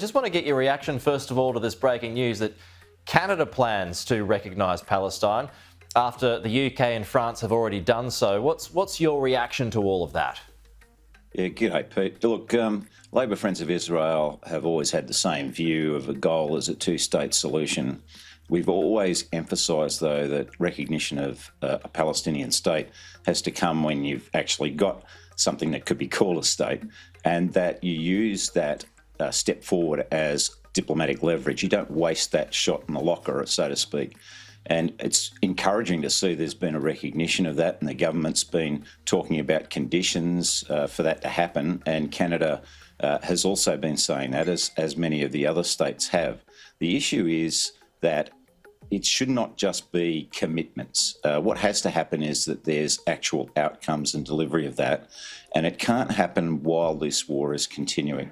just want to get your reaction, first of all, to this breaking news that Canada plans to recognise Palestine after the UK and France have already done so. What's your reaction to all of that? Yeah, g'day, Pete. Look, Labor Friends of Israel have always had the same view of a goal as a two-state solution. We've always emphasised, though, that recognition of a Palestinian state has to come when you've actually got something that could be called a state, and that you use that step forward as diplomatic leverage. You don't waste that shot in the locker, so to speak. And it's encouraging to see there's been a recognition of that, and the government's been talking about conditions for that to happen, and Canada has also been saying that, as many of the other states have. The issue is that it should not just be commitments. What has to happen is that there's actual outcomes and delivery of that, and it can't happen while this war is continuing.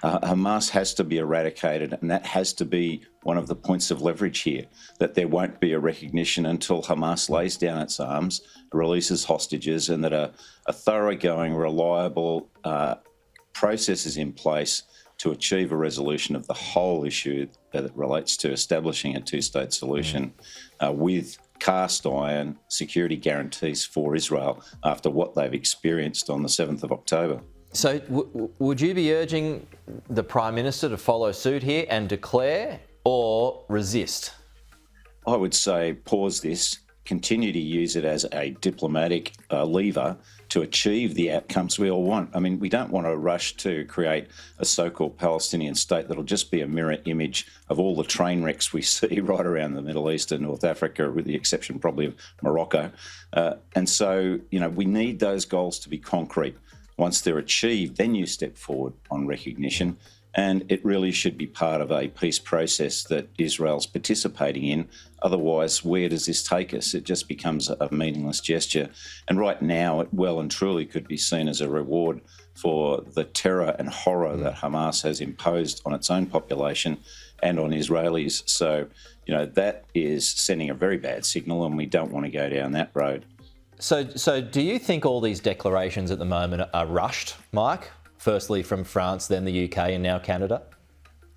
Hamas has to be eradicated, and that has to be one of the points of leverage here, that there won't be a recognition until Hamas lays down its arms, releases hostages, and that a thoroughgoing, reliable process is in place to achieve a resolution of the whole issue that relates to establishing a two-state solution with cast iron security guarantees for Israel after what they've experienced on the 7th of October. So would you be urging the Prime Minister to follow suit here and declare or resist? I would say pause this, continue to use it as a diplomatic lever to achieve the outcomes we all want. I mean, we don't want to rush to create a so-called Palestinian state that'll just be a mirror image of all the train wrecks we see right around the Middle East and North Africa, with the exception probably of Morocco. And so, we need those goals to be concrete. Once they're achieved, then you step forward on recognition. And it really should be part of a peace process that Israel's participating in. Otherwise, where does this take us? It just becomes a meaningless gesture. And right now, it well and truly could be seen as a reward for the terror and horror that Hamas has imposed on its own population and on Israelis. So, that is sending a very bad signal, and we don't want to go down that road. So do you think all these declarations at the moment are rushed, Mike? Firstly from France, then the UK, and now Canada?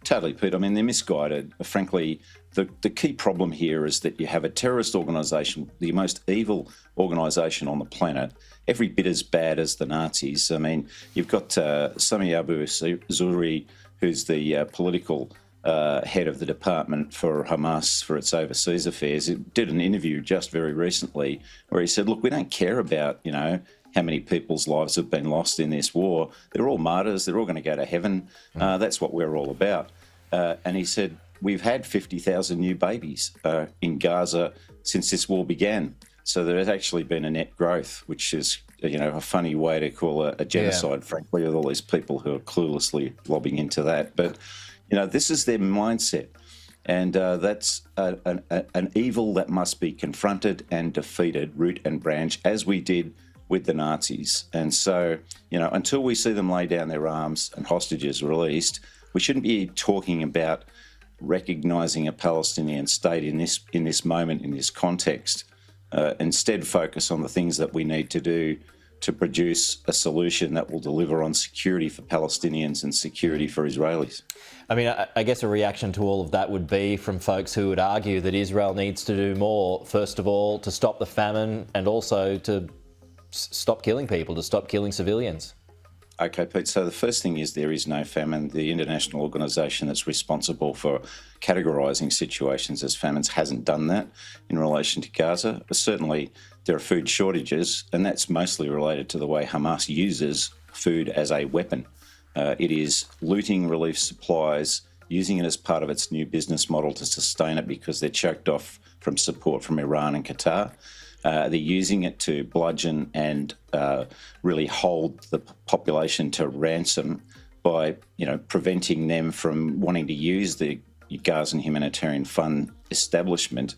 Totally, Pete. I mean, they're misguided. Frankly, the key problem here is that you have a terrorist organisation, the most evil organisation on the planet, every bit as bad as the Nazis. I mean, you've got Sami Abu Zuhri, who's the political head of the department for Hamas for its overseas affairs. He did an interview just very recently where he said, look, we don't care about, how many people's lives have been lost in this war. They're all martyrs. They're all going to go to heaven. That's what we're all about. And he said, we've had 50,000 new babies in Gaza since this war began. So there's actually been a net growth, which is, a funny way to call a genocide, frankly, with all these people who are cluelessly lobbing into that. But, this is their mindset. And that's an evil that must be confronted and defeated, root and branch, as we did with the Nazis. And so, until we see them lay down their arms and hostages released, we shouldn't be talking about recognising a Palestinian state in this moment, in this context. Instead, focus on the things that we need to do to produce a solution that will deliver on security for Palestinians and security for Israelis. I mean, I guess a reaction to all of that would be from folks who would argue that Israel needs to do more, first of all, to stop the famine and also to stop killing people, to stop killing civilians. Okay, Pete, so the first thing is there is no famine. The international organisation that's responsible for categorising situations as famines hasn't done that in relation to Gaza. But certainly there are food shortages, and that's mostly related to the way Hamas uses food as a weapon. It is looting relief supplies, using it as part of its new business model to sustain it because they're choked off from support from Iran and Qatar. They're using it to bludgeon and really hold the population to ransom by, preventing them from wanting to use the Gazan Humanitarian Fund establishment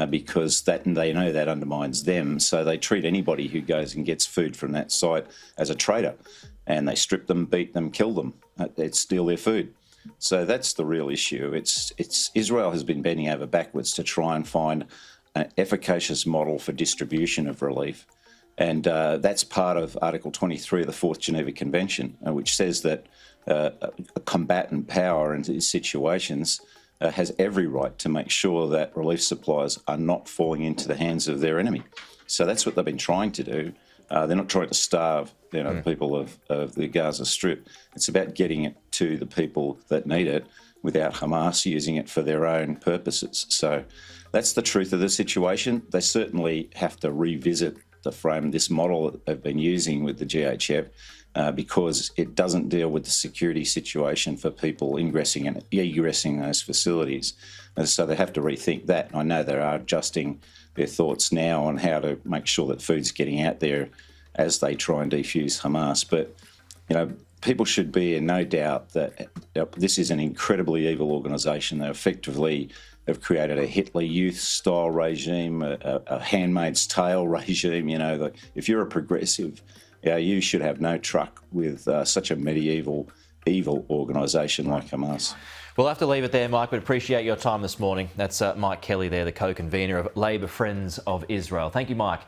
because they know that undermines them. So they treat anybody who goes and gets food from that site as a traitor, and they strip them, beat them, kill them. They steal their food. So that's the real issue. It's Israel has been bending over backwards to try and find an efficacious model for distribution of relief. And that's part of Article 23 of the Fourth Geneva Convention, which says that a combatant power in these situations has every right to make sure that relief supplies are not falling into the hands of their enemy. So that's what they've been trying to do. They're not trying to starve, the people of the Gaza Strip. It's about getting it to the people that need it without Hamas using it for their own purposes. So that's the truth of the situation. They certainly have to revisit the frame, this model that they've been using with the GHF, because it doesn't deal with the security situation for people ingressing and egressing those facilities. And so they have to rethink that. And I know they are adjusting their thoughts now on how to make sure that food's getting out there as they try and defuse Hamas. But, people should be in no doubt that this is an incredibly evil organisation. They effectively have created a Hitler Youth-style regime, a Handmaid's Tale regime. If you're a progressive, you should have no truck with such a medieval, evil organisation like Hamas. We'll have to leave it there, Mike, but appreciate your time this morning. That's Mike Kelly there, the co-convener of Labor Friends of Israel. Thank you, Mike.